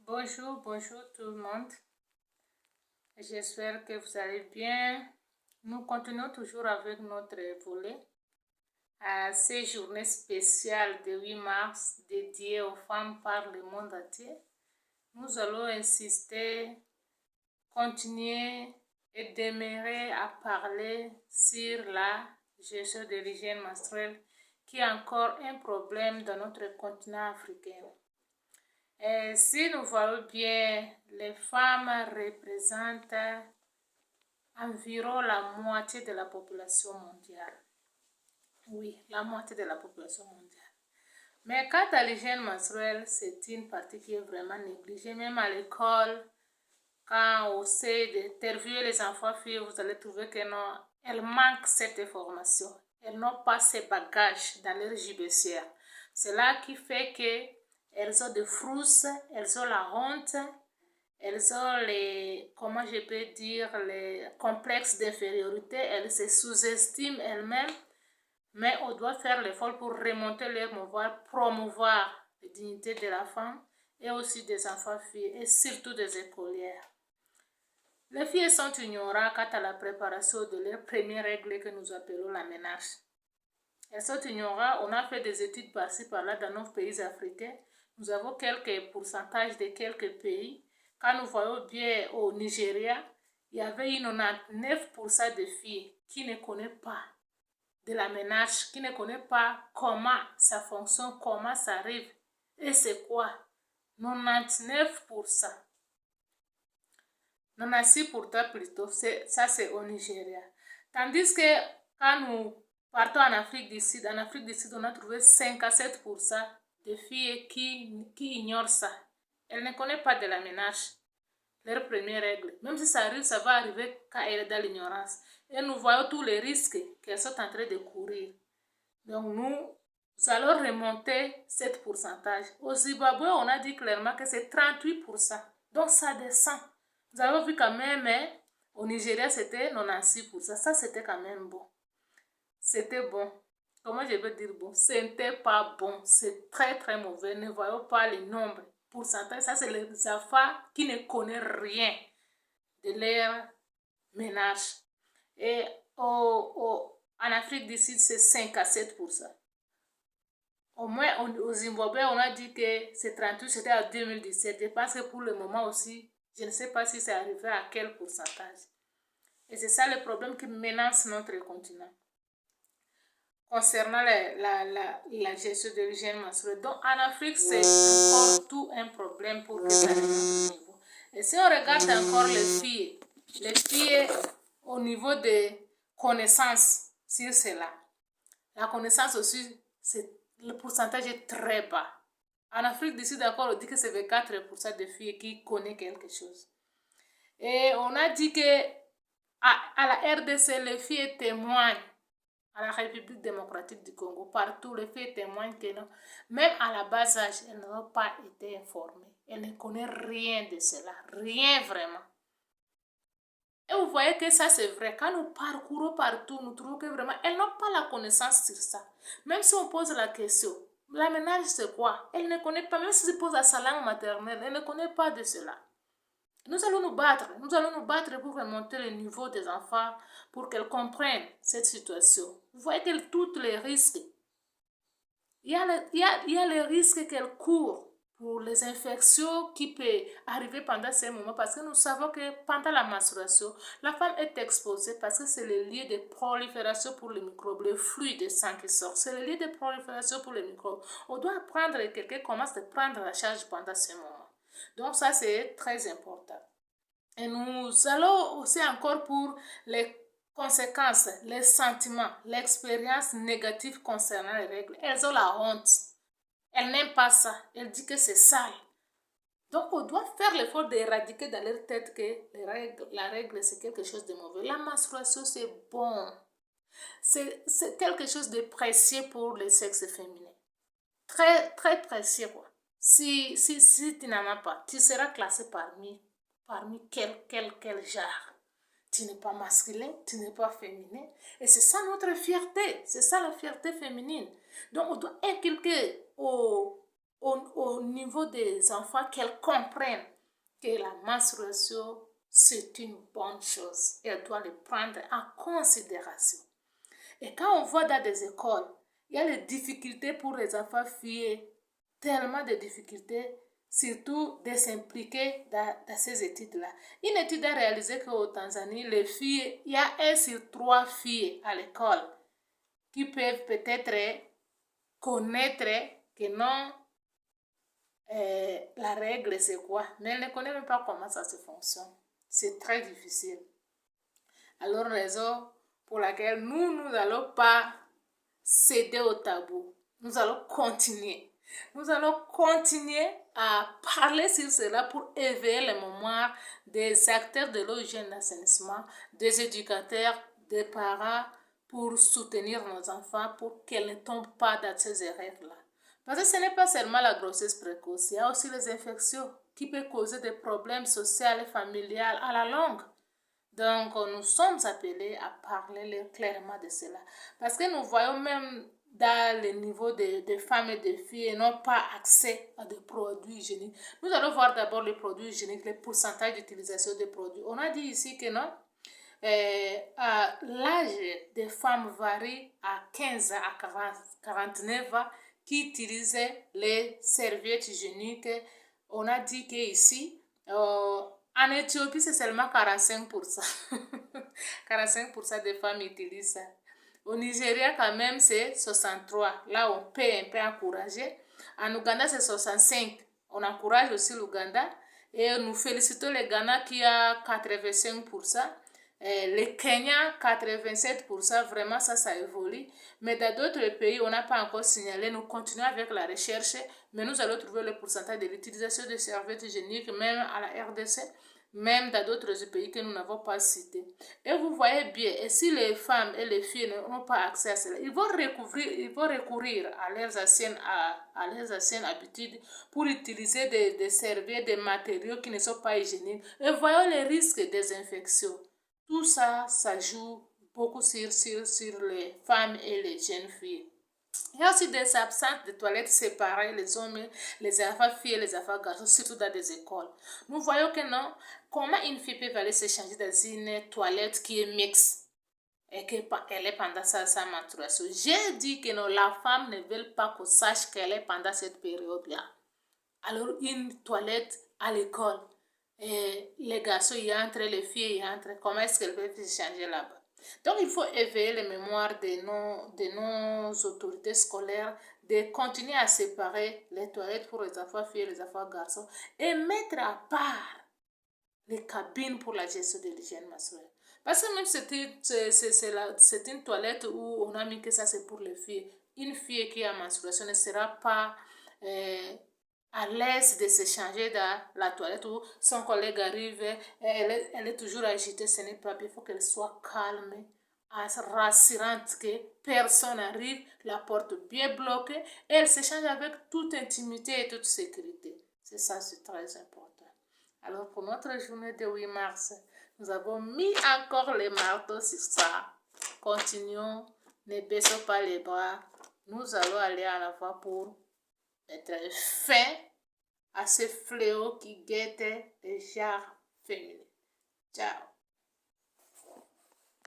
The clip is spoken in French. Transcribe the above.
Bonjour tout le monde. J'espère que vous allez bien. Nous continuons toujours avec notre volet à ces journées spéciales de 8 mars dédiées aux femmes par le monde entier. Nous allons insister, continuer et demeurer à parler sur la gestion de l'hygiène menstruelle qui est encore un problème dans notre continent africain. Et si nous voyons bien, les femmes représentent environ la moitié de la population mondiale. Oui, la moitié de la population mondiale. Mais quant à l'hygiène menstruelle, c'est une partie qui est vraiment négligée. Même à l'école, quand on essaie d'interviewer les enfants filles, vous allez trouver qu'elles manquent cette information. Elles n'ont pas ces bagages dans leur gibecière. C'est là qui fait que elles ont des frousses, elles ont la honte, elles ont comment je peux dire, les complexes d'infériorité, elles se sous-estiment elles-mêmes, mais on doit faire l'effort pour remonter leur mouvement, promouvoir la dignité de la femme et aussi des enfants filles et surtout des écolières. Les filles sont ignorantes quant à la préparation de leur première règle que nous appelons la ménage. Elles sont ignorantes, on a fait des études par-ci par-là dans nos pays africains. Nous avons quelques pourcentages de quelques pays. Quand nous voyons bien au Nigeria, il y avait 99% de filles qui ne connaissent pas de la ménage, qui ne connaissent pas comment ça fonctionne, comment ça arrive et c'est quoi. 99%. 96% plutôt, ça c'est au Nigeria. Tandis que quand nous partons en Afrique du Sud, on a trouvé 57% de filles qui ignorent ça. Elles ne connaissent pas de la ménage, leur première règle. Même si ça arrive, ça va arriver quand elle est dans l'ignorance. Et nous voyons tous les risques qu'elles sont en train de courir. Donc nous allons remonter cet pourcentage. Au Zimbabwe, on a dit clairement que c'est 38%. Donc ça descend. Nous avons vu quand même, au Nigeria, c'était 96%. Ça, c'était quand même bon. C'était bon. Comment je veux dire bon? C'était pas bon. C'est très, très mauvais. Ne voyons pas les nombres. Pourcentage, ça, c'est les enfants qui ne connaissent rien de leur ménage. Et en Afrique du Sud, c'est 5 à 7%. Au moins, au Zimbabwe, on a dit que c'est 38, c'était en 2017. Je pense que pour le moment aussi, je ne sais pas si c'est arrivé à quel pourcentage. Et c'est ça le problème qui menace notre continent. Concernant la gestion de l'hygiène menstruelle. Donc, en Afrique, c'est encore tout un problème pour que ça remonte au niveau. Et si on regarde encore les filles au niveau des connaissances sur cela, la connaissance aussi, le pourcentage est très bas. En Afrique du Sud, d'accord, on dit que c'est 24% de filles qui connaissent quelque chose. Et on a dit que à la RDC, les filles témoignent. À la République démocratique du Congo, partout, les filles témoignent que non. Même à la bas âge, elles n'ont pas été informées. Elles ne connaissent rien de cela. Rien vraiment. Et vous voyez que ça c'est vrai. Quand nous parcourons partout, nous trouvons que vraiment, elles n'ont pas la connaissance sur ça. Même si on pose la question, la ménage c'est quoi? Elles ne connaissent pas. Même si on pose à sa langue maternelle, elles ne connaissent pas de cela. Nous allons nous battre pour remonter le niveau des enfants, pour qu'elles comprennent cette situation. Vous voyez que tous les risques, il y a les risques qu'elles courent pour les infections qui peuvent arriver pendant ces moments, parce que nous savons que pendant la menstruation, la femme est exposée parce que c'est le lieu de prolifération pour les microbes, le flux de sang qui sort, c'est le lieu de prolifération pour les microbes. On doit apprendre, quelqu'un commence à prendre la charge pendant ces moments. Donc ça, c'est très important. Et nous allons aussi encore pour les conséquences, les sentiments, l'expérience négative concernant les règles. Elles ont la honte. Elles n'aiment pas ça. Elles disent que c'est sale. Donc, on doit faire l'effort d'éradiquer dans leur tête que la règle, c'est quelque chose de mauvais. La menstruation, c'est bon. C'est quelque chose de précieux pour le sexe féminin. Très, très précieux, quoi. Si tu n'en as pas, tu seras classé parmi quel genre. Tu n'es pas masculin, tu n'es pas féminin. Et c'est ça notre fierté. C'est ça la fierté féminine. Donc, on doit inculquer aux au niveau des enfants, qu'elles comprennent que la menstruation, c'est une bonne chose. Elles doivent le prendre en considération. Et quand on voit dans des écoles, il y a les difficultés pour les enfants filles, tellement de difficultés, surtout de s'impliquer dans ces études-là. Une étude a réalisé qu'au Tanzanie, les filles, il y a 1 sur 3 filles à l'école qui peuvent peut-être connaître que non, la règle c'est quoi, mais elles ne connaissent même pas comment ça se fonctionne. C'est très difficile. Alors, raison pour laquelle nous n'allons pas céder au tabou. Nous allons continuer. Nous allons continuer à parler sur cela pour éveiller les mémoires des acteurs de l'eau hygiène d'assainissement, des éducateurs, des parents, pour soutenir nos enfants, pour qu'elles ne tombent pas dans ces erreurs-là. Parce que ce n'est pas seulement la grossesse précoce, il y a aussi les infections qui peuvent causer des problèmes sociaux et familiaux à la longue. Donc, nous sommes appelés à parler clairement de cela. Parce que nous voyons même dans les niveaux de femmes et de filles n'ont pas accès à des produits hygiéniques. Nous allons voir d'abord les produits hygiéniques, les pourcentages d'utilisation des produits. On a dit ici que non, l'âge des femmes varie à 15 à 49 ans qui utilisaient les serviettes hygiéniques. On a dit qu'ici, en Éthiopie, c'est seulement 45%. 45% des femmes utilisent ça. Au Nigeria, quand même, c'est 63. Là, on peut un peu encourager. En Ouganda, c'est 65. On encourage aussi l'Ouganda. Et nous félicitons le Ghana qui a 85%. Le Kenya, 87%. Vraiment, ça évolue. Mais dans d'autres pays, on n'a pas encore signalé. Nous continuons avec la recherche. Mais nous allons trouver le pourcentage de l'utilisation de serviettes hygiéniques, même à la RDC, même dans d'autres pays que nous n'avons pas cités. Et vous voyez bien, et si les femmes et les filles n'ont pas accès à cela, ils vont recourir à leurs anciennes habitudes pour utiliser des serviettes, des matériaux qui ne sont pas hygiéniques. Et voyons les risques des infections. Tout ça, ça joue beaucoup sur les femmes et les jeunes filles. Il y a aussi des absences de toilettes séparées, les hommes, les enfants filles et les enfants garçons, surtout dans des écoles. Nous voyons que non, comment une fille peut aller se changer dans une toilette qui est mixte et qu'elle est pendant sa menstruation. J'ai dit que non, la femme ne veut pas qu'on sache qu'elle est pendant cette période-là. Alors, une toilette à l'école, et les garçons y entrent, les filles y entrent, comment est-ce qu'elles peuvent se changer là-bas? Donc, il faut éveiller les mémoires de nos autorités scolaires de continuer à séparer les toilettes pour les enfants filles et les enfants garçons et mettre à part les cabines pour la gestion de l'hygiène menstruelle. Parce que même c'est une toilette où on a mis que ça c'est pour les filles. Une fille qui a menstruation ne sera pas à l'aise de se changer dans la toilette où son collègue arrive, elle est toujours agitée, ce n'est pas bien, il faut qu'elle soit calme, rassurante que personne n'arrive, la porte bien bloquée, et elle se change avec toute intimité et toute sécurité. C'est ça, c'est très important. Alors pour notre journée de 8 mars, nous avons mis encore les marteaux sur ça. Continuons, ne baissons pas les bras. Nous allons aller en avant pour mettre fin à ce fléau qui guette les genres féminins. Ciao.